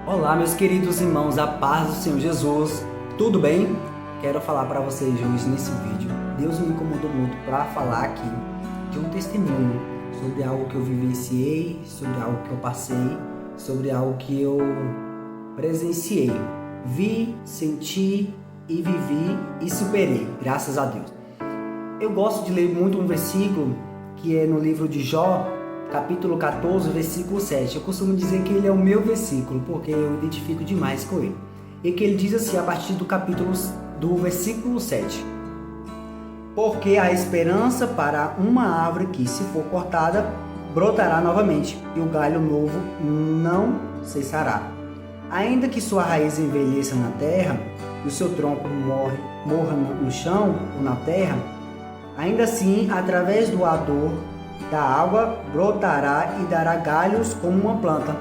Olá, meus queridos irmãos, a paz do Senhor Jesus, tudo bem? Quero falar para vocês hoje nesse vídeo. Deus me incomodou muito para falar aqui de um testemunho sobre algo que eu vivenciei, sobre algo que eu passei, sobre algo que eu presenciei. Vi, senti e vivi e superei, graças a Deus. Eu gosto de ler muito um versículo que é no livro de Jó, capítulo 14, versículo 7. Eu costumo dizer que ele é o meu versículo, porque eu identifico demais com ele. E que ele diz assim, a partir do versículo 7. Porque há esperança para uma árvore que, se for cortada, brotará novamente, e o galho novo não cessará. Ainda que sua raiz envelheça na terra, e o seu tronco morra no chão ou na terra, ainda assim, através do ardor da água, brotará e dará galhos como uma planta.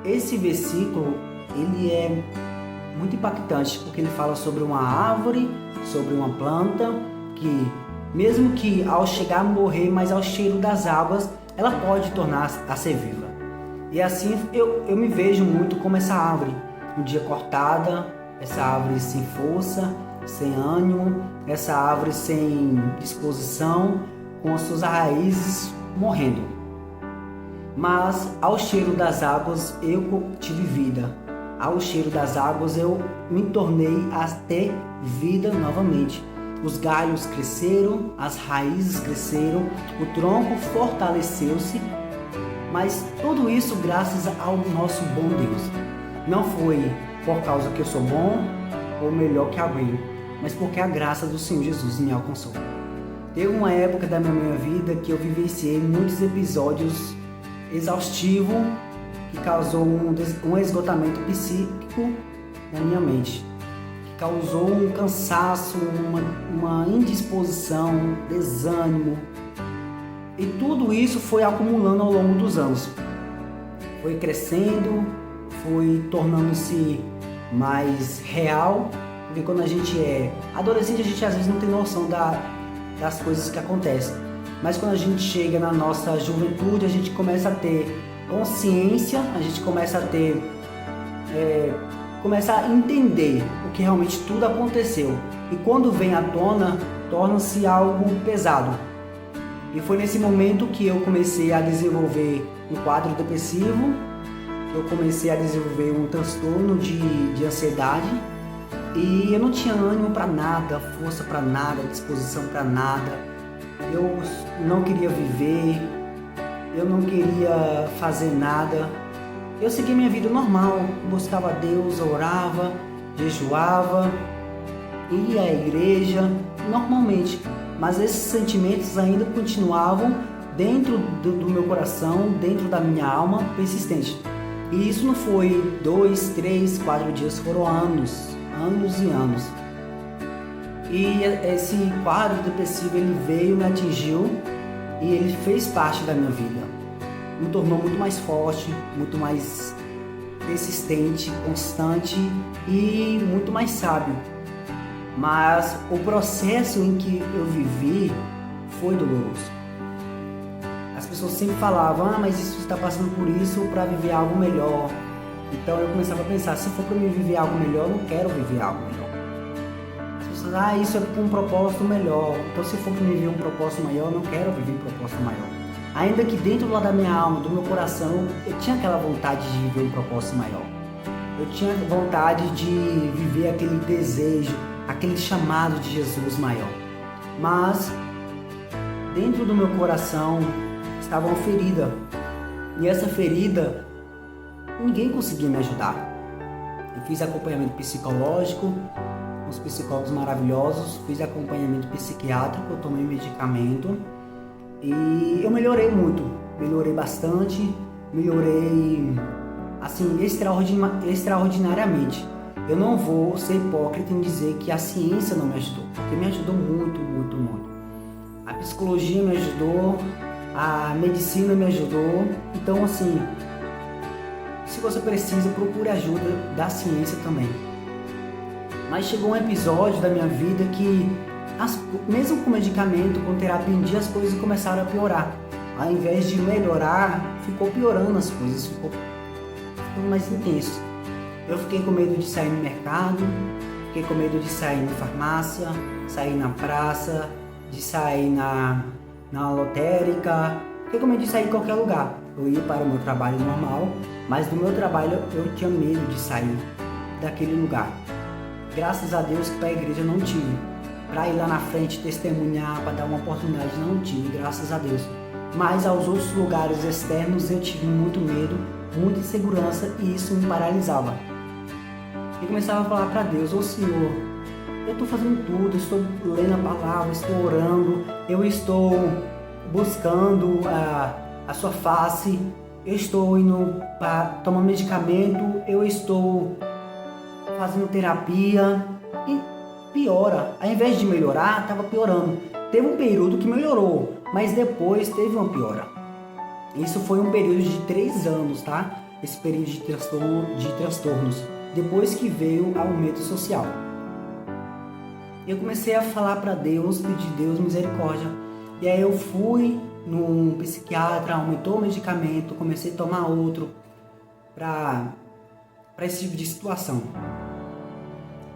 Esse versículo, ele é muito impactante, porque ele fala sobre uma árvore, sobre uma planta, que mesmo que ao chegar a morrer, mas ao cheiro das águas, ela pode tornar a ser viva. E assim eu me vejo muito como essa árvore, um dia cortada, essa árvore sem força, sem ânimo, essa árvore sem disposição, com as suas raízes morrendo. Mas ao cheiro das águas eu tive vida. Ao cheiro das águas eu me tornei a ter vida novamente. Os galhos cresceram, as raízes cresceram, o tronco fortaleceu-se, mas tudo isso graças ao nosso bom Deus. Não foi por causa que eu sou bom ou melhor que alguém, mas porque a graça do Senhor Jesus me alcançou. Teve uma época da minha vida que eu vivenciei muitos episódios exaustivos que causou um esgotamento psíquico na minha mente, que causou um cansaço, uma indisposição, desânimo, e tudo isso foi acumulando ao longo dos anos. Foi crescendo, foi tornando-se mais real, porque quando a gente é adolescente a gente às vezes não tem noção das coisas que acontecem, mas quando a gente chega na nossa juventude a gente começa a ter consciência, a gente começa a entender o que realmente tudo aconteceu, e quando vem à tona torna-se algo pesado. E foi nesse momento que eu comecei a desenvolver um quadro depressivo, eu comecei a desenvolver um transtorno de ansiedade. E eu não tinha ânimo para nada, força para nada, disposição para nada. Eu não queria viver, eu não queria fazer nada. Eu seguia minha vida normal, buscava Deus, orava, jejuava, ia à igreja normalmente. Mas esses sentimentos ainda continuavam dentro do meu coração, dentro da minha alma, persistente. E isso não foi 2, 3, 4 dias, foram anos e anos. E esse quadro depressivo ele veio, me atingiu e ele fez parte da minha vida. Me tornou muito mais forte, muito mais persistente, constante e muito mais sábio. Mas o processo em que eu vivi foi doloroso. As pessoas sempre falavam, mas isso está passando por isso para viver algo melhor. Então eu começava a pensar, se for para mim viver algo melhor, eu não quero viver algo melhor. As pessoas, isso é com um propósito melhor. Então se for para mim viver um propósito maior, eu não quero viver um propósito maior. Ainda que dentro lá da minha alma, do meu coração, eu tinha aquela vontade de viver um propósito maior. Eu tinha vontade de viver aquele desejo, aquele chamado de Jesus maior. Mas dentro do meu coração estava uma ferida. E essa ferida ninguém conseguia me ajudar. Eu fiz acompanhamento psicológico, uns psicólogos maravilhosos, fiz acompanhamento psiquiátrico, eu tomei medicamento e eu melhorei muito, melhorei bastante, melhorei assim extraordinariamente. Eu não vou ser hipócrita em dizer que a ciência não me ajudou, porque me ajudou muito, muito, muito. A psicologia me ajudou, a medicina me ajudou, então assim, se você precisa, procure ajuda da ciência também. Mas chegou um episódio da minha vida que, mesmo com medicamento, com terapia em dia, as coisas começaram a piorar. Ao invés de melhorar, ficou piorando as coisas, ficou mais intensos. Eu fiquei com medo de sair no mercado, fiquei com medo de sair na farmácia, sair na praça, de sair na lotérica, fiquei com medo de sair em qualquer lugar. Eu ia para o meu trabalho normal, mas do meu trabalho eu tinha medo de sair daquele lugar. Graças a Deus que para a igreja eu não tive. Para ir lá na frente testemunhar, para dar uma oportunidade, não tive, graças a Deus. Mas aos outros lugares externos eu tive muito medo, muita insegurança e isso me paralisava. E começava a falar para Deus: ô Senhor, eu estou fazendo tudo, eu estou lendo a palavra, estou orando, eu estou buscando a sua face, eu estou indo tomando medicamento, eu estou fazendo terapia e piora. Ao invés de melhorar, estava piorando. Teve um período que melhorou, mas depois teve uma piora. Isso foi um período de 3 anos, tá? Esse período de transtornos. Depois que veio o aumento social. Eu comecei a falar para Deus, pedir Deus misericórdia. E aí eu fui num psiquiatra, aumentou o medicamento, comecei a tomar outro para esse tipo de situação.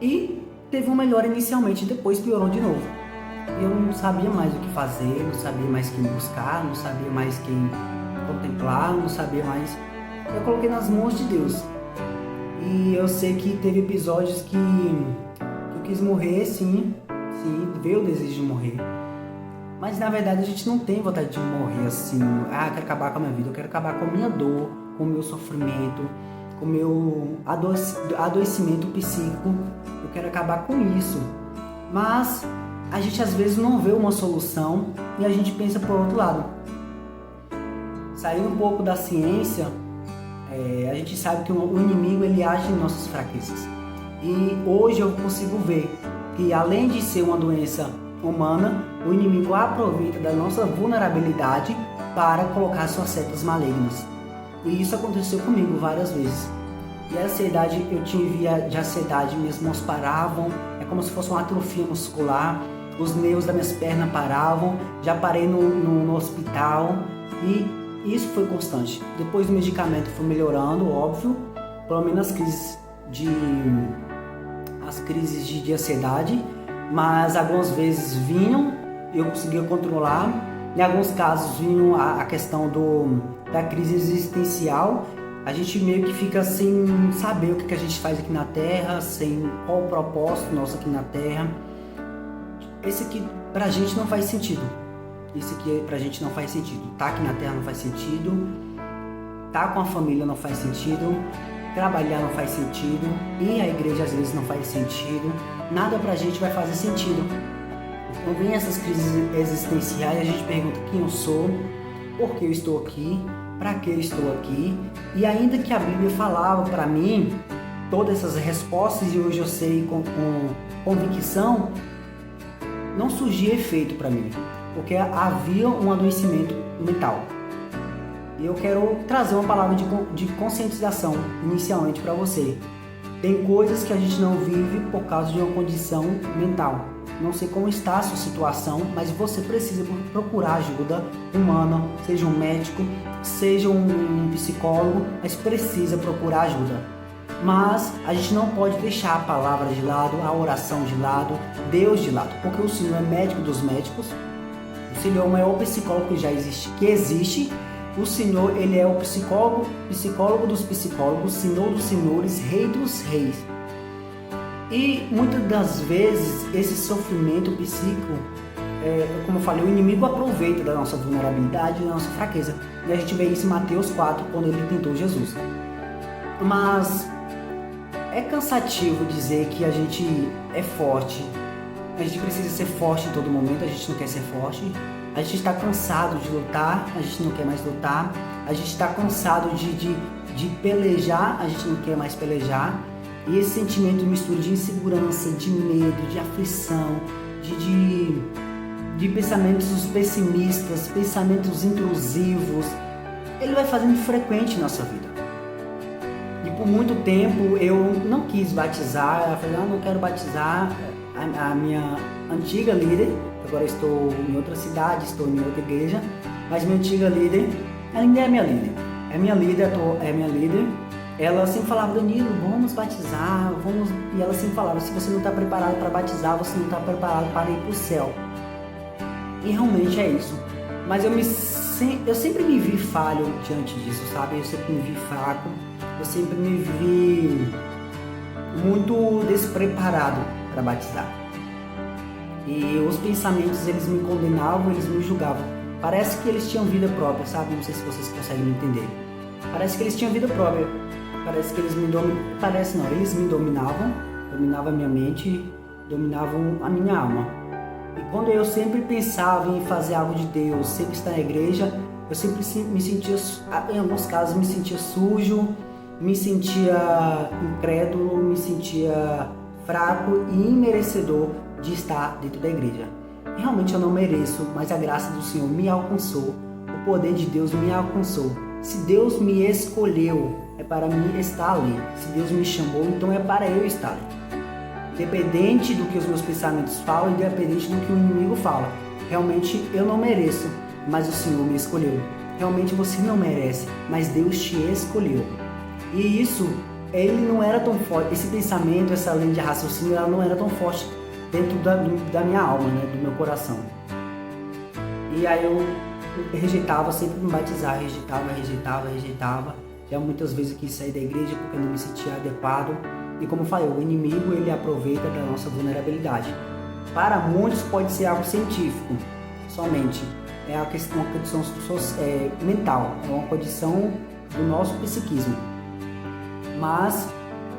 E teve uma melhora inicialmente, depois piorou de novo. Eu não sabia mais o que fazer, não sabia mais quem buscar, não sabia mais quem contemplar, não sabia mais. Eu coloquei nas mãos de Deus. E eu sei que teve episódios que eu quis morrer, sim, veio o desejo de morrer. Mas na verdade a gente não tem vontade de morrer assim, eu quero acabar com a minha vida, eu quero acabar com a minha dor, com o meu sofrimento, com o meu adoecimento psíquico, eu quero acabar com isso. Mas a gente às vezes não vê uma solução e a gente pensa por outro lado. Saindo um pouco da ciência, a gente sabe que o inimigo ele age em nossas fraquezas. E hoje eu consigo ver que além de ser uma doença humana, o inimigo aproveita da nossa vulnerabilidade para colocar suas setas malignas. E isso aconteceu comigo várias vezes. E a ansiedade, eu tive de ansiedade, minhas mãos paravam, é como se fosse uma atrofia muscular, os nervos das minhas pernas paravam, já parei no hospital e isso foi constante. Depois do medicamento foi melhorando, óbvio, pelo menos as crises de ansiedade, mas algumas vezes vinham, eu conseguia controlar, em alguns casos vinham a questão da crise existencial, a gente meio que fica sem saber o que a gente faz aqui na Terra, sem qual o propósito nosso aqui na Terra. Esse aqui pra gente não faz sentido. Isso aqui pra gente não faz sentido. Tá aqui na Terra não faz sentido. Tá com a família não faz sentido. Trabalhar não faz sentido. Ir à igreja às vezes não faz sentido. Nada pra gente vai fazer sentido. Então vem essas crises existenciais e a gente pergunta quem eu sou, por que eu estou aqui, para que eu estou aqui. E ainda que a Bíblia falava para mim todas essas respostas e hoje eu sei com convicção, não surgia efeito para mim, porque havia um adoecimento mental. E eu quero trazer uma palavra de conscientização inicialmente para você. Tem coisas que a gente não vive por causa de uma condição mental. Não sei como está a sua situação, mas você precisa procurar ajuda humana, seja um médico, seja um psicólogo, mas precisa procurar ajuda. Mas a gente não pode deixar a palavra de lado, a oração de lado, Deus de lado, porque o Senhor é médico dos médicos, o Senhor é o maior psicólogo que existe. O Senhor, Ele é o psicólogo dos psicólogos, Senhor dos senhores, Rei dos reis. E muitas das vezes esse sofrimento psíquico, como eu falei, o inimigo aproveita da nossa vulnerabilidade, da nossa fraqueza. E a gente vê isso em Mateus 4, quando ele tentou Jesus. Mas é cansativo dizer que a gente é forte. A gente precisa ser forte em todo momento, a gente não quer ser forte. A gente está cansado de lutar, a gente não quer mais lutar. A gente está cansado de pelejar, a gente não quer mais pelejar. E esse sentimento mistura de insegurança, de medo, de aflição, de pensamentos pessimistas, pensamentos intrusivos, ele vai fazendo frequente em nossa vida. E por muito tempo eu não quis batizar, eu falei, não quero batizar a minha antiga líder. Agora estou em outra cidade, estou em outra igreja, mas minha antiga líder, ela ainda é minha líder. É minha líder, ela sempre falava: Danilo, vamos batizar, vamos. E ela sempre falava: se você não está preparado para batizar, você não está preparado para ir para o céu. E realmente é isso. Mas eu sempre me vi falho diante disso, sabe? Eu sempre me vi fraco, eu sempre me vi muito despreparado para batizar. E os pensamentos, eles me condenavam, eles me julgavam. Parece que eles tinham vida própria, sabe? Não sei se vocês conseguem me entender. Parece que eles tinham vida própria. Parece que eles me dominavam. Parece não, eles me dominavam a minha mente, dominavam a minha alma. E quando eu sempre pensava em fazer algo de Deus, sempre estar na igreja, eu sempre me sentia, em alguns casos, me sentia sujo, me sentia incrédulo, me sentia fraco e imerecedor de estar dentro da igreja. E realmente eu não mereço, mas a graça do Senhor me alcançou, o poder de Deus me alcançou. Se Deus me escolheu, é para mim estar ali. Se Deus me chamou, então é para eu estar ali. Independente do que os meus pensamentos falam, independente do que o inimigo fala. Realmente eu não mereço, mas o Senhor me escolheu. Realmente você não merece, mas Deus te escolheu. E isso, ele não era tão forte. Esse pensamento, essa linha de raciocínio, ela não era tão forte dentro da minha alma, né, do meu coração. E aí eu rejeitava, sempre me batizar, rejeitava. Já muitas vezes eu quis sair da igreja porque não me sentia adequado. E como eu falei, o inimigo, ele aproveita da nossa vulnerabilidade. Para muitos pode ser algo científico, somente. É uma condição mental, é uma condição do nosso psiquismo. Mas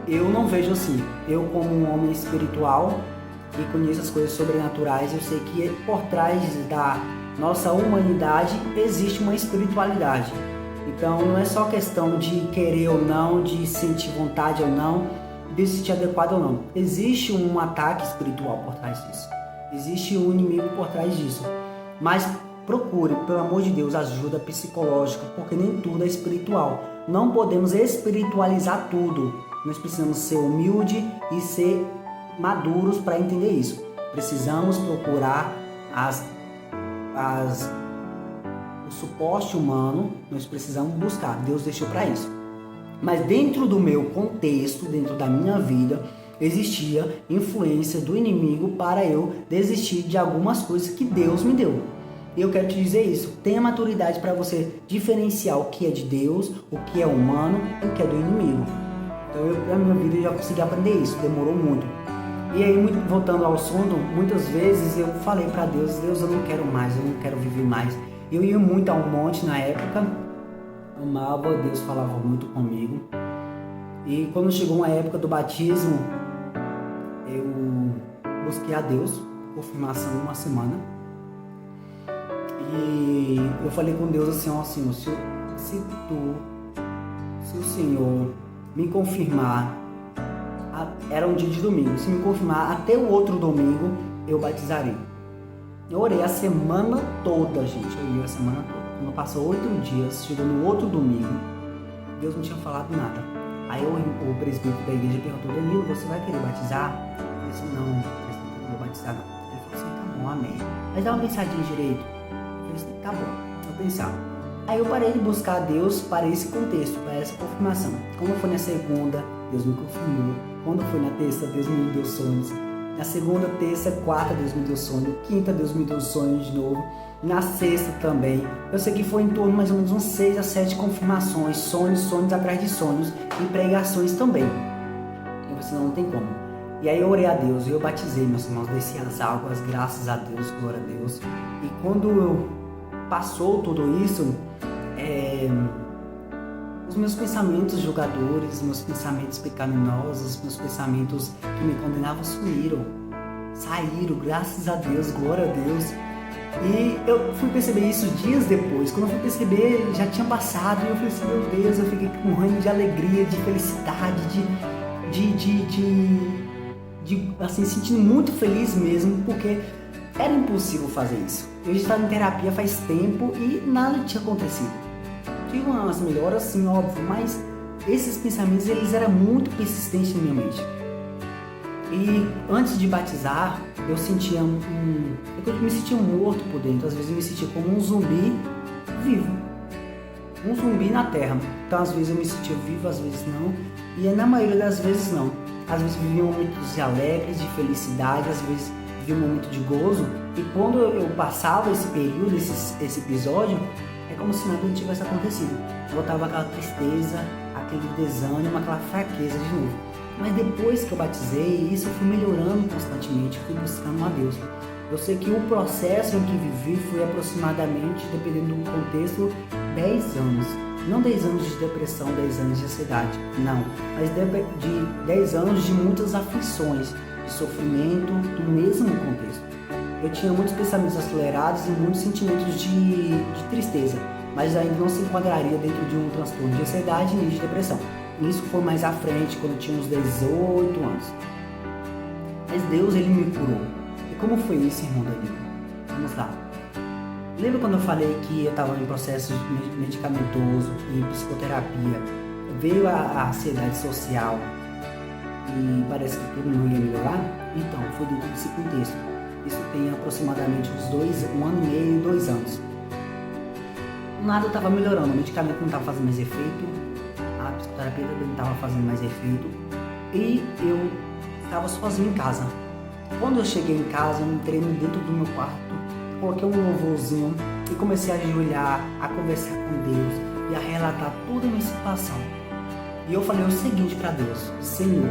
eu não vejo assim. Eu, como um homem espiritual que conheço as coisas sobrenaturais, eu sei que por trás da nossa humanidade existe uma espiritualidade. Então não é só questão de querer ou não, de sentir vontade ou não, de se sentir adequado ou não. Existe um ataque espiritual por trás disso. Existe um inimigo por trás disso. Mas procure, pelo amor de Deus, ajuda psicológica, porque nem tudo é espiritual. Não podemos espiritualizar tudo. Nós precisamos ser humildes e ser maduros para entender isso. Precisamos procurar o suporte humano, nós precisamos buscar. Deus deixou para isso. Mas dentro do meu contexto, dentro da minha vida, existia influência do inimigo para eu desistir de algumas coisas que Deus me deu. E eu quero te dizer isso. Tenha maturidade para você diferenciar o que é de Deus, o que é humano e o que é do inimigo. Então, na minha vida, eu já consegui aprender isso. Demorou muito. E aí, voltando ao sono, muitas vezes eu falei para Deus: Deus, eu não quero mais, eu não quero viver mais. Eu ia muito a um monte na época, amava, Deus falava muito comigo. E quando chegou uma época do batismo, eu busquei a Deus, confirmação uma semana. E eu falei com Deus assim: ó Senhor, se o Senhor me confirmar, era um dia de domingo, se me confirmar até o outro domingo, eu batizarei. Eu orei a semana toda, gente, eu ia a semana toda. Quando passou 8 dias, chegou no outro domingo, Deus não tinha falado nada. Aí o presbítero da igreja perguntou: Danilo, você vai querer batizar? Eu falei assim: não, presbítero, não vou batizar não. Ele falou assim: tá bom, amém. Mas dá uma pensadinha direito. Eu falei assim: tá bom, vou pensar. Aí eu parei de buscar a Deus para esse contexto, para essa confirmação. Quando foi na segunda, Deus me confirmou. Quando foi na terça, Deus me deu sonhos. Na segunda, terça, quarta, Deus me deu sonho. Quinta, Deus me deu sonho de novo. Na sexta também. Eu sei que foi em torno mais ou menos uns 6 a 7 confirmações. Sonhos atrás de sonhos. E pregações também. Eu falei: não tem como. E aí eu orei a Deus. E eu batizei, meus irmãos. Desci as águas. Graças a Deus. Glória a Deus. E quando passou tudo isso, os meus pensamentos julgadores, meus pensamentos pecaminosos, meus pensamentos que me condenavam saíram, graças a Deus, glória a Deus. E eu fui perceber isso dias depois. Quando eu fui perceber, já tinha passado, e eu falei assim: meu Deus, eu fiquei com um ranho de alegria, de felicidade, de assim, sentindo muito feliz mesmo, porque era impossível fazer isso. Eu já estava em terapia faz tempo e nada tinha acontecido. Tive umas melhoras, sim, óbvio, mas esses pensamentos, eles eram muito persistentes na minha mente. E antes de batizar, eu sentia eu me sentia morto por dentro. Às vezes eu me sentia como um zumbi vivo. um zumbi na terra. Então às vezes eu me sentia vivo, às vezes não. E na maioria das vezes não. Às vezes vivia momentos alegres, de felicidade, às vezes vivia um momento de gozo. E quando eu passava esse período, esse episódio, é como se nada tivesse acontecido. Voltava aquela tristeza, aquele desânimo, aquela fraqueza de novo. Mas depois que eu batizei, isso eu fui melhorando constantemente, fui buscando a Deus. Eu sei que o processo em que vivi foi aproximadamente, dependendo do contexto, 10 anos. Não 10 anos de depressão, 10 anos de ansiedade, não. Mas de 10 anos de muitas aflições, de sofrimento, do mesmo contexto. Eu tinha muitos pensamentos acelerados e muitos sentimentos de tristeza, mas ainda não se enquadraria dentro de um transtorno de ansiedade nem de depressão. Isso foi mais à frente, quando eu tinha uns 18 anos. Mas Deus, Ele me curou. E como foi isso, irmão Danilo? Vamos lá. Lembra quando eu falei que eu estava em processo medicamentoso e psicoterapia? Veio a ansiedade social e parece que tudo não ia melhorar? Então, foi dentro desse contexto. Isso tem aproximadamente uns 1 ano e meio, 2 anos. Nada estava melhorando, o medicamento não estava fazendo mais efeito, a psicoterapia também não estava fazendo mais efeito e eu estava sozinho em casa. Quando eu cheguei em casa, eu entrei dentro do meu quarto, coloquei um louvorzinho e comecei a ajoelhar, a conversar com Deus e a relatar toda a minha situação. E eu falei o seguinte para Deus: Senhor,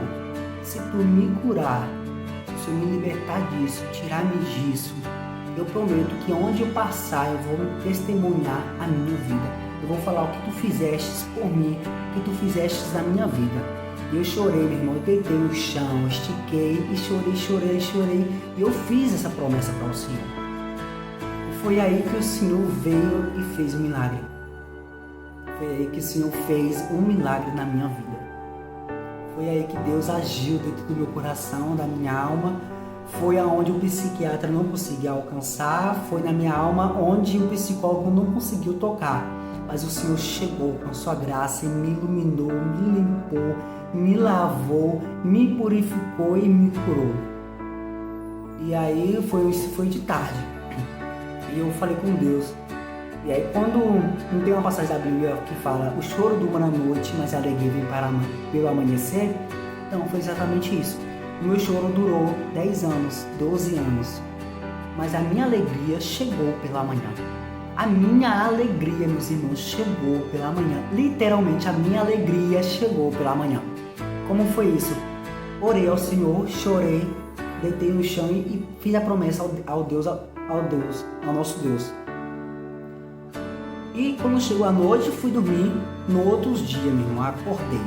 se Tu me curar, se eu me libertar disso, tirar-me disso, eu prometo que onde eu passar eu vou testemunhar a minha vida. Eu vou falar o que Tu fizestes por mim, o que Tu fizestes na minha vida. E eu chorei, meu irmão, eu deitei no chão, estiquei e chorei. E eu fiz essa promessa para o Senhor. E foi aí que o Senhor veio e fez um milagre. Foi aí que o Senhor fez um milagre na minha vida. Foi aí que Deus agiu dentro do meu coração, da minha alma. Foi aonde o psiquiatra não conseguia alcançar, foi na minha alma onde o psicólogo não conseguiu tocar. Mas o Senhor chegou com a sua graça e me iluminou, me limpou, me lavou, me purificou e me curou. E aí foi de tarde. E eu falei com Deus. E aí quando não tem uma passagem da Bíblia que fala: o choro dura a noite, mas a alegria vem pelo amanhecer? Então foi exatamente isso. O meu choro durou 10 anos, 12 anos. Mas a minha alegria chegou pela manhã. A minha alegria, meus irmãos, chegou pela manhã. Literalmente, a minha alegria chegou pela manhã. Como foi isso? Orei ao Senhor, chorei, deitei no chão e fiz a promessa ao nosso Deus. E quando chegou a noite, fui dormir. No outro dia, meu irmão, acordei.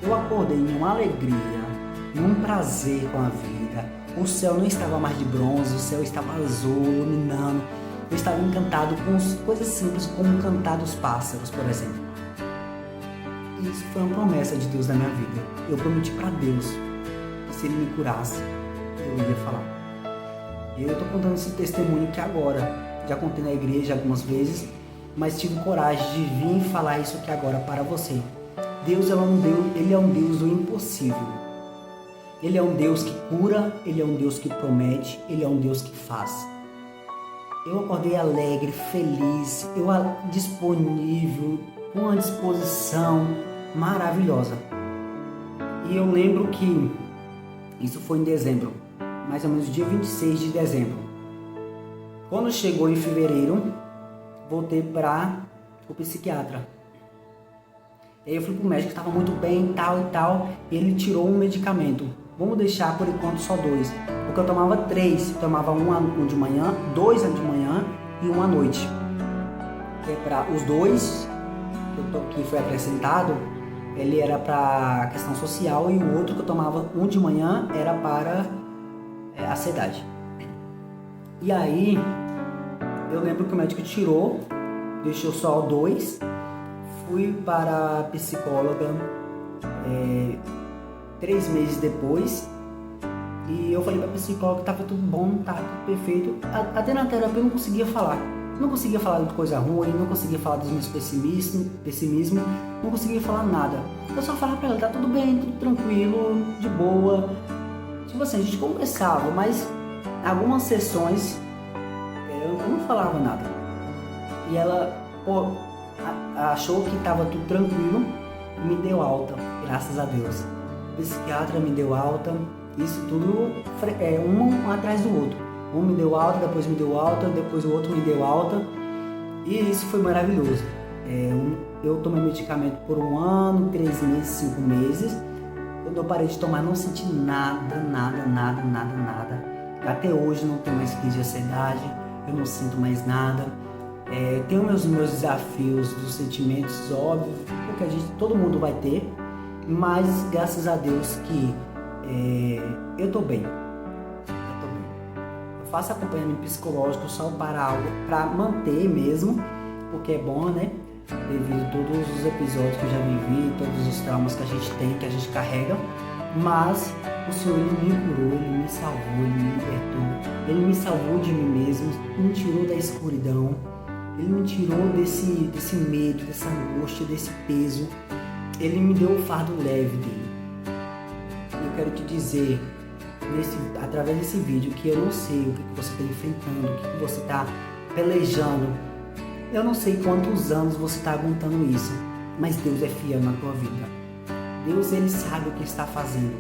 Eu acordei em uma alegria, em um prazer com a vida. O céu não estava mais de bronze, o céu estava azul, iluminando. Eu estava encantado com coisas simples, como cantar dos pássaros, por exemplo. E isso foi uma promessa de Deus na minha vida. Eu prometi para Deus que se Ele me curasse, eu ia falar. E eu estou contando esse testemunho aqui agora. Já contei na igreja algumas vezes, mas tive coragem de vir e falar isso aqui agora para você. Deus Ele é um Deus do impossível. Ele é um Deus que cura, Ele é um Deus que promete, Ele é um Deus que faz. Eu acordei alegre, feliz, disponível, com uma disposição maravilhosa. E eu lembro que isso foi em dezembro, mais ou menos dia 26 de dezembro. Quando chegou em fevereiro, voltei para o psiquiatra. E aí eu fui pro médico que estava muito bem, tal, e ele tirou um medicamento. Vamos deixar por enquanto só 2, porque eu tomava 3, eu tomava um de manhã, 2 de manhã e 1 à noite. Que é para os 2 que foi acrescentado, ele era para questão social, e o outro que eu tomava 1 de manhã era para a ansiedade. E aí eu lembro que o médico tirou, deixou só 2, fui para a psicóloga 3 meses depois, e eu falei para a psicóloga que estava tudo bom, tá tudo perfeito. Até na terapia eu não conseguia falar de coisa ruim, não conseguia falar dos meus pessimismo, não conseguia falar nada. Eu só falava para ela: tá tudo bem, tudo tranquilo, de boa. Tipo assim, a gente conversava, mas algumas sessões eu não falava nada. E ela, achou que estava tudo tranquilo e me deu alta, graças a Deus. O psiquiatra me deu alta, isso tudo um atrás do outro. Um me deu alta, depois o outro me deu alta, e isso foi maravilhoso. Eu tomei medicamento por 1 ano, 3 meses, 5 meses. Quando eu parei de tomar, não senti nada. Até hoje não tenho mais crise de ansiedade, eu não sinto mais nada. Tenho meus desafios dos sentimentos, óbvio, porque todo mundo vai ter, mas graças a Deus que eu tô bem. Eu faço acompanhamento psicológico só para manter mesmo, porque é bom, né? Devido a todos os episódios que eu já vivi, todos os traumas que a gente tem, que a gente carrega, mas o Senhor, Ele me curou, Ele me salvou, Ele me libertou, Ele me salvou de mim mesmo, me tirou da escuridão, Ele me tirou desse medo, dessa angústia, desse peso, Ele me deu o fardo leve dele. Eu quero te dizer, através desse vídeo, que eu não sei o que você está enfrentando, o que você está pelejando. Eu não sei quantos anos você está aguentando isso, mas Deus é fiel na tua vida. Deus, Ele sabe o que está fazendo.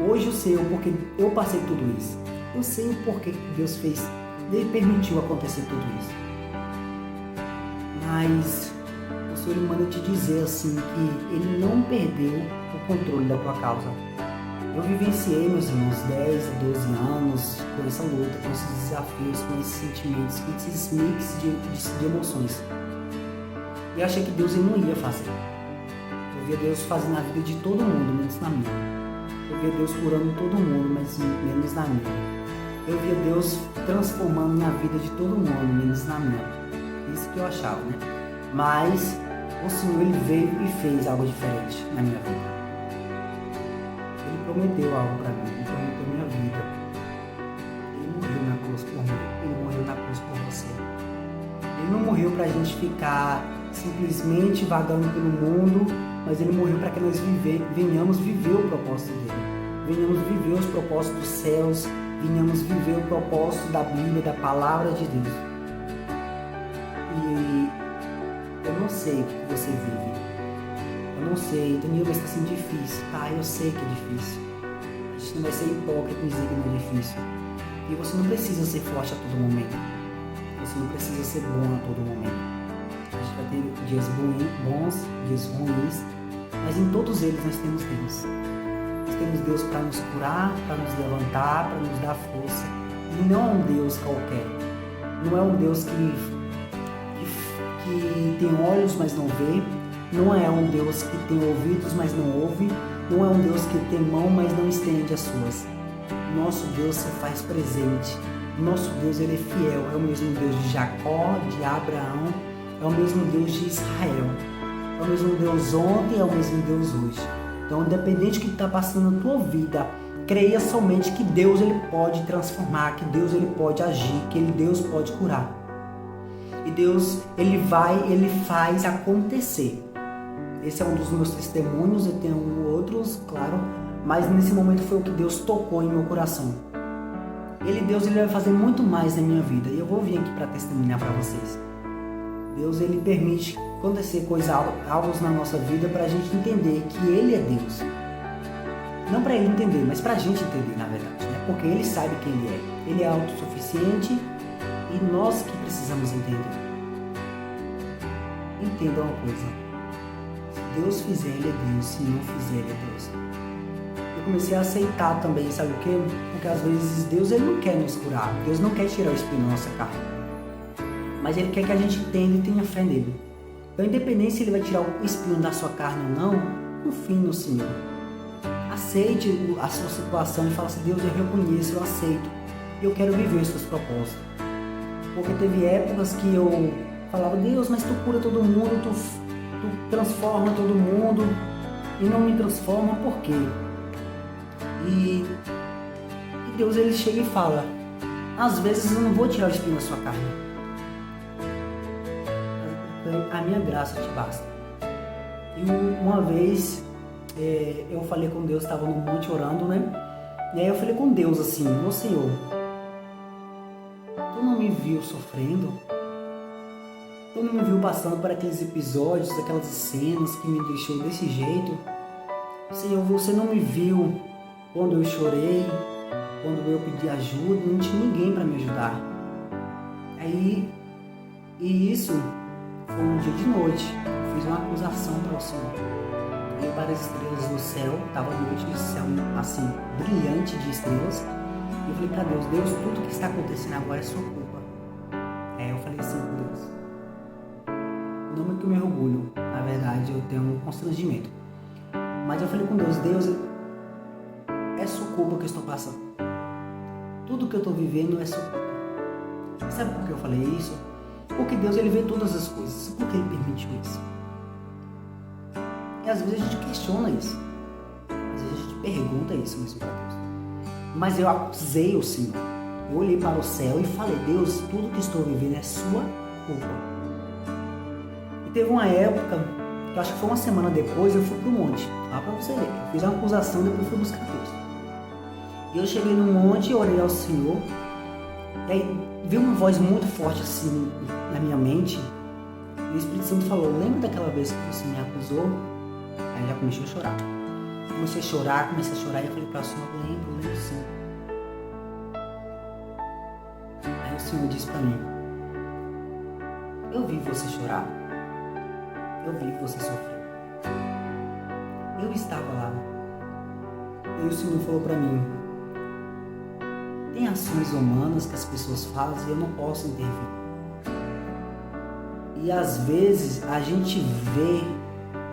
Hoje eu sei o porquê eu passei tudo isso. Eu sei o porquê que Deus fez, Ele permitiu acontecer tudo isso. Mas o Senhor me manda te dizer assim que Ele não perdeu o controle da tua causa. Eu vivenciei, meus irmãos, 10 a 12 anos com essa luta, com esses desafios, com esses sentimentos, com esses mix de emoções. E eu achei que Deus não ia fazer. Eu via Deus fazendo na vida de todo mundo, menos na minha. Eu via Deus curando todo mundo, mas menos na minha. Eu via Deus transformando na vida de todo mundo, menos na minha. Isso que eu achava, né? Mas o Senhor, Ele veio e fez algo diferente na minha vida. Ele prometeu algo para mim, Ele prometeu minha vida. Ele morreu na cruz por mim, Ele morreu na cruz por você. Ele não morreu para a gente ficar simplesmente vagando pelo mundo, mas Ele morreu para que nós venhamos viver o propósito dEle. Venhamos viver os propósitos dos céus, venhamos viver o propósito da Bíblia, da Palavra de Deus. E eu não sei o que você vive. Eu não sei, Danilo, vai estar sendo difícil. Tá, eu sei que é difícil. A gente não vai ser hipócrita e dizer que não é difícil. E você não precisa ser forte a todo momento. Você não precisa ser bom a todo momento. A gente vai ter dias bons, dias ruins, mas em todos eles nós temos Deus. Nós temos Deus para nos curar, para nos levantar, para nos dar força. E não é um Deus qualquer. Não é um Deus que tem olhos, mas não vê. Não é um Deus que tem ouvidos, mas não ouve. Não é um Deus que tem mão, mas não estende as suas. Nosso Deus se faz presente. Nosso Deus, Ele é fiel. É o mesmo Deus de Jacó, de Abraão. É o mesmo Deus de Israel. É o mesmo Deus ontem, é o mesmo Deus hoje. Então, independente do que está passando na tua vida, creia somente que Deus, Ele pode transformar, que Deus, Ele pode agir, que Deus pode curar. E Deus, Ele faz acontecer. Esse é um dos meus testemunhos, eu tenho outros, claro, mas nesse momento foi o que Deus tocou em meu coração. Deus, Ele vai fazer muito mais na minha vida, e eu vou vir aqui para testemunhar para vocês. Deus, Ele permite acontecer algo na nossa vida para a gente entender que Ele é Deus. Não para Ele entender, mas para a gente entender, na verdade, né? Porque Ele sabe quem Ele é. Ele é autossuficiente e nós que precisamos entender. Entenda uma coisa. Se Deus fizer, Ele é Deus. Se não fizer, Ele é Deus. Eu comecei a aceitar também, sabe o quê? Porque às vezes Deus, Ele não quer nos curar. Deus não quer tirar o espinho da nossa carne. Mas Ele quer que a gente entenda e tenha fé nele. Então, independente se Ele vai tirar o espinho da sua carne ou não, confie no Senhor. Aceite a sua situação e fala assim: Deus, eu reconheço, eu aceito. Eu quero viver os seus propósitos. Porque teve épocas que eu falava: Deus, mas tu cura todo mundo, tu transforma todo mundo, e não me transforma, por quê? E Deus, Ele chega e fala: às vezes eu não vou tirar o espinho da sua carne. A minha graça te basta. E uma vez eu falei com Deus, estava no monte orando, né? E aí eu falei com Deus assim: ô Senhor, tu não me viu sofrendo? Quando me viu passando por aqueles episódios, aquelas cenas que me deixou desse jeito, Senhor, você não me viu quando eu chorei, quando eu pedi ajuda, não tinha ninguém para me ajudar. E isso foi um dia de noite, eu fiz uma acusação para o Senhor. Olhei para as estrelas do céu, estava noite de céu assim, brilhante de estrelas, e eu falei para Deus, Deus, tudo que está acontecendo agora é sua culpa. Eu falei assim com Deus, não é que eu me orgulho, na verdade eu tenho um constrangimento, mas eu falei com Deus, Deus, é sua culpa que eu estou passando, tudo que eu estou vivendo é sua culpa. Sabe por que eu falei isso? Porque Deus, ele vê todas as coisas, por que ele permitiu isso? E às vezes a gente questiona isso, às vezes a gente pergunta isso mesmo para Deus, mas eu acusei o Senhor, eu olhei para o céu e falei, Deus, tudo que estou vivendo é sua culpa. E teve uma época, que eu acho que foi uma semana depois, eu fui para o monte, lá para você ver, eu fiz uma acusação e depois fui buscar Deus. E eu cheguei no monte e orei ao Senhor, e aí veio uma voz muito forte assim na minha mente, e o Espírito Santo falou, lembra daquela vez que você me acusou? Aí eu já comecei a chorar. Comecei a chorar, e eu falei para o Senhor, lembro sim. Aí o Senhor disse para mim, eu vi você chorar, eu vi você sofrer, eu estava lá. E o Senhor falou para mim, tem ações humanas que as pessoas fazem e eu não posso intervir. E às vezes a gente vê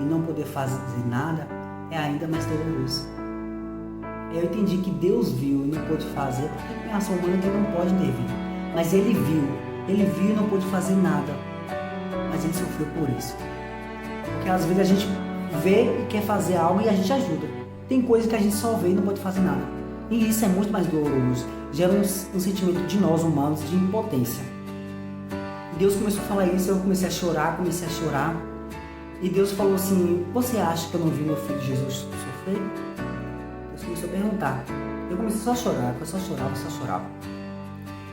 e não poder fazer nada é ainda mais doloroso. Eu entendi que Deus viu e não pôde fazer porque tem ação humana que não pode intervir. Mas Ele viu e não pôde fazer nada. Mas Ele sofreu por isso. Porque às vezes a gente vê e quer fazer algo e a gente ajuda. Tem coisas que a gente só vê e não pode fazer nada. E isso é muito mais doloroso. Gera um sentimento de nós humanos de impotência. Deus começou a falar isso, eu comecei a chorar. E Deus falou assim, você acha que eu não vi meu filho Jesus sofrer? Deus começou a perguntar. Eu comecei só a chorar, eu só chorava.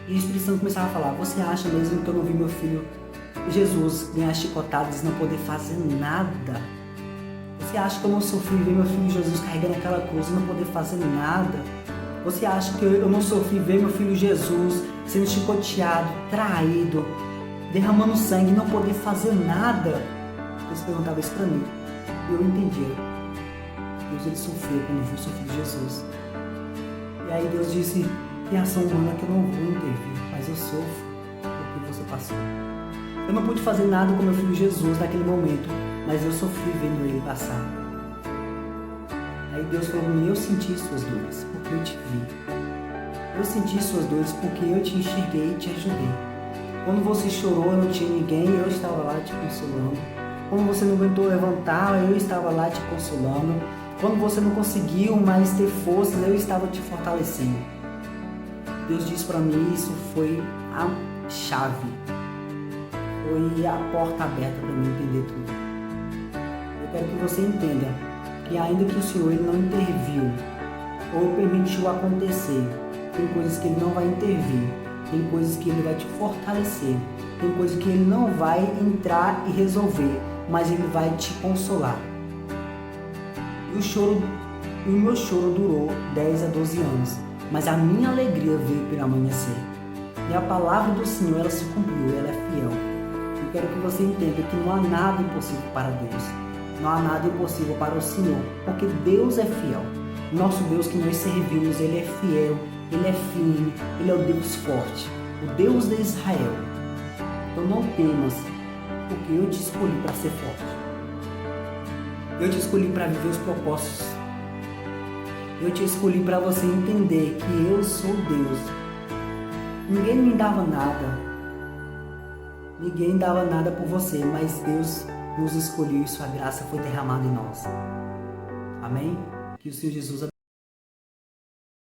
E o Espírito Santo começava a falar, você acha mesmo que eu não vi meu filho Jesus ganhar chicotadas e não poder fazer nada? Você acha que eu não sofri ver meu filho Jesus carregando aquela cruz e não poder fazer nada? Você acha que eu não sofri ver meu filho Jesus sendo chicoteado, traído, derramando sangue e não poder fazer nada? Deus perguntava isso para mim. E eu entendia. Deus, ele sofreu quando viu seu filho Jesus. E aí Deus disse, tem ação humana que eu não vou intervir, mas eu sofro porque você passou. Eu não pude fazer nada com meu filho Jesus naquele momento, mas eu sofri vendo ele passar. Aí Deus falou para mim, eu senti suas dores, porque eu te vi. Eu senti suas dores porque eu te enxerguei e te ajudei. Quando você chorou, não tinha ninguém, eu estava lá te consolando. Quando você não aguentou levantar, eu estava lá te consolando. Quando você não conseguiu mais ter forças, eu estava te fortalecendo. Deus disse para mim, isso foi a chave. Foi a porta aberta para mim entender tudo. Eu quero que você entenda que ainda que o Senhor ele não interviu ou permitiu acontecer, tem coisas que Ele não vai intervir, tem coisas que Ele vai te fortalecer, tem coisas que Ele não vai entrar e resolver, mas Ele vai te consolar. E o meu choro durou 10 a 12 anos, mas a minha alegria veio pelo amanhecer. E a palavra do Senhor, ela se cumpriu, ela é fiel. Eu quero que você entenda que não há nada impossível para Deus. Não há nada impossível para o Senhor, porque Deus é fiel. Nosso Deus que nós servimos, Ele é fiel, Ele é firme, Ele é o Deus forte, o Deus de Israel. Então não temas, porque eu te escolhi para ser forte. Eu te escolhi para viver os propósitos. Eu te escolhi para você entender que eu sou Deus. Ninguém me dava nada. Ninguém dava nada por você, mas Deus nos escolheu e sua graça foi derramada em nós. Amém? Que o Senhor Jesus abençoe.